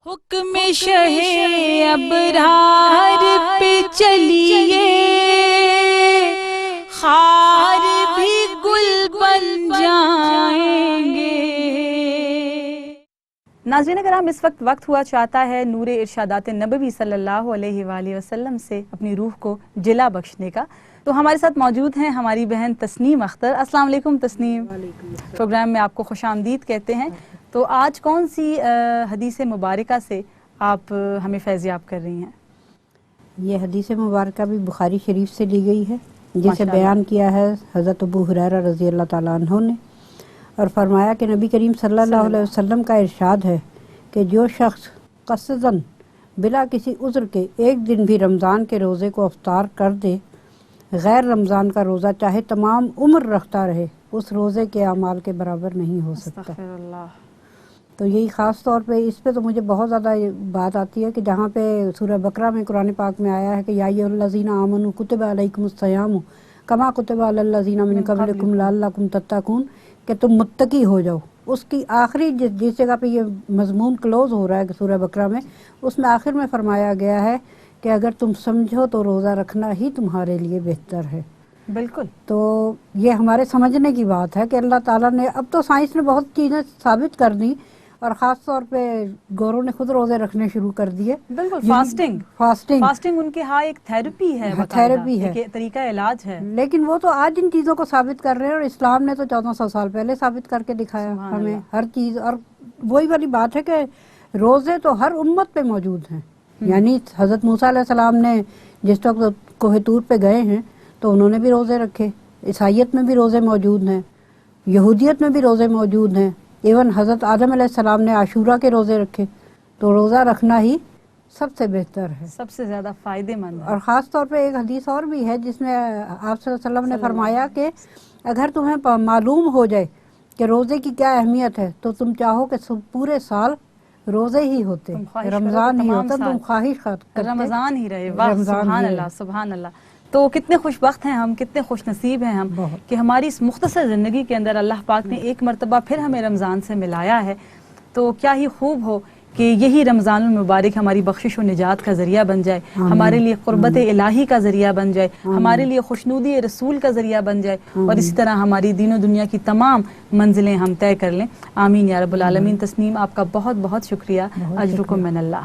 حکم شہ ابرار پہ چلیے خار بھی گل بن جائیں گے۔ ناظرین کرام، اس وقت ہوا چاہتا ہے نور ارشادات نبوی صلی اللہ علیہ وآلہ وسلم سے اپنی روح کو جلا بخشنے کا۔ تو ہمارے ساتھ موجود ہیں ہماری بہن تسنیم اختر۔ السلام علیکم تسنیم، پروگرام میں آپ کو خوش آمدید کہتے ہیں۔ تو آج کون سی حدیث مبارکہ سے آپ ہمیں فیضیاب کر رہی ہیں؟ یہ حدیث مبارکہ بھی بخاری شریف سے لی گئی ہے، جسے بیان کیا ہے حضرت ابو ہریرہ رضی اللہ تعالیٰ عنہ نے، اور فرمایا کہ نبی کریم صلی اللہ علیہ وسلم کا ارشاد ہے کہ جو شخص قصداً بلا کسی عذر کے ایک دن بھی رمضان کے روزے کو افطار کر دے، غیر رمضان کا روزہ چاہے تمام عمر رکھتا رہے، اس روزے کے اعمال کے برابر نہیں ہو سکتا۔ استغفر اللہ۔ تو یہی خاص طور پہ اس پہ تو مجھے بہت زیادہ بات آتی ہے کہ جہاں پہ سورہ بقرہ میں قرآن پاک میں آیا ہے کہ یا ایھا الذین آمنوا کتب علیکم الصیام کما کتب علی الذین من قبلکم لعلکم تتقون، کہ تم متقی ہو جاؤ۔ اس کی آخری جس جگہ پہ یہ مضمون کلوز ہو رہا ہے سورہ بقرہ میں، اس میں آخر میں فرمایا گیا ہے کہ اگر تم سمجھو تو روزہ رکھنا ہی تمہارے لیے بہتر ہے۔ بالکل۔ تو یہ ہمارے سمجھنے کی بات ہے کہ اللہ تعالیٰ نے، اب تو سائنس نے بہت چیزیں ثابت کر دی، اور خاص طور پہ گوروں نے خود روزے رکھنے شروع کر دیے۔ بالکل، فاسٹنگ ان کے ہاں ایک تھیراپی ہے، تھیراپی ہے، ایک طریقہ علاج ہے۔ لیکن وہ تو آج ان چیزوں کو ثابت کر رہے ہیں، اور اسلام نے تو 1400 سال پہلے ثابت کر کے دکھایا ہمیں ہر چیز۔ اور وہی والی بات ہے کہ روزے تو ہر امت پہ موجود ہیں، یعنی حضرت موسیٰ علیہ السلام نے جس وقت کوہ طور پہ گئے ہیں تو انہوں نے بھی روزے رکھے، عیسائیت میں بھی روزے موجود ہیں، یہودیت میں بھی روزے موجود ہیں، ایون حضرت آدم علیہ السلام نے عاشورہ کے روزے رکھے۔ تو روزہ رکھنا ہی سب سے بہتر ہے، سب سے زیادہ فائدے مند ہے۔ اور خاص طور پہ ایک حدیث اور بھی ہے جس میں آپ صلی اللہ علیہ وسلم نے فرمایا کہ اگر تمہیں معلوم ہو جائے کہ روزے کی کیا اہمیت ہے تو تم چاہو کہ پورے سال روزے ہی ہوتے، رمضان ہی ہوتا، تم خواہش کرتے رمضان ہی رہے۔ واہ، سبحان اللہ، سبحان اللہ۔ تو کتنے خوش بخت ہیں ہم، کتنے خوش نصیب ہیں ہم کہ ہماری اس مختصر زندگی کے اندر اللہ پاک نے ایک مرتبہ پھر ہمیں رمضان سے ملایا ہے۔ تو کیا ہی خوب ہو کہ یہی رمضان المبارک ہماری بخشش و نجات کا ذریعہ بن جائے، ہمارے لیے قربت الہی کا ذریعہ بن جائے، ہمارے لیے خوشنودی رسول کا ذریعہ بن جائے، اور اسی طرح ہماری دین و دنیا کی تمام منزلیں ہم طے کر لیں۔ آمین یا رب العالمین۔ تسنیم، آپ کا بہت بہت شکریہ۔ اجرکم من اللہ۔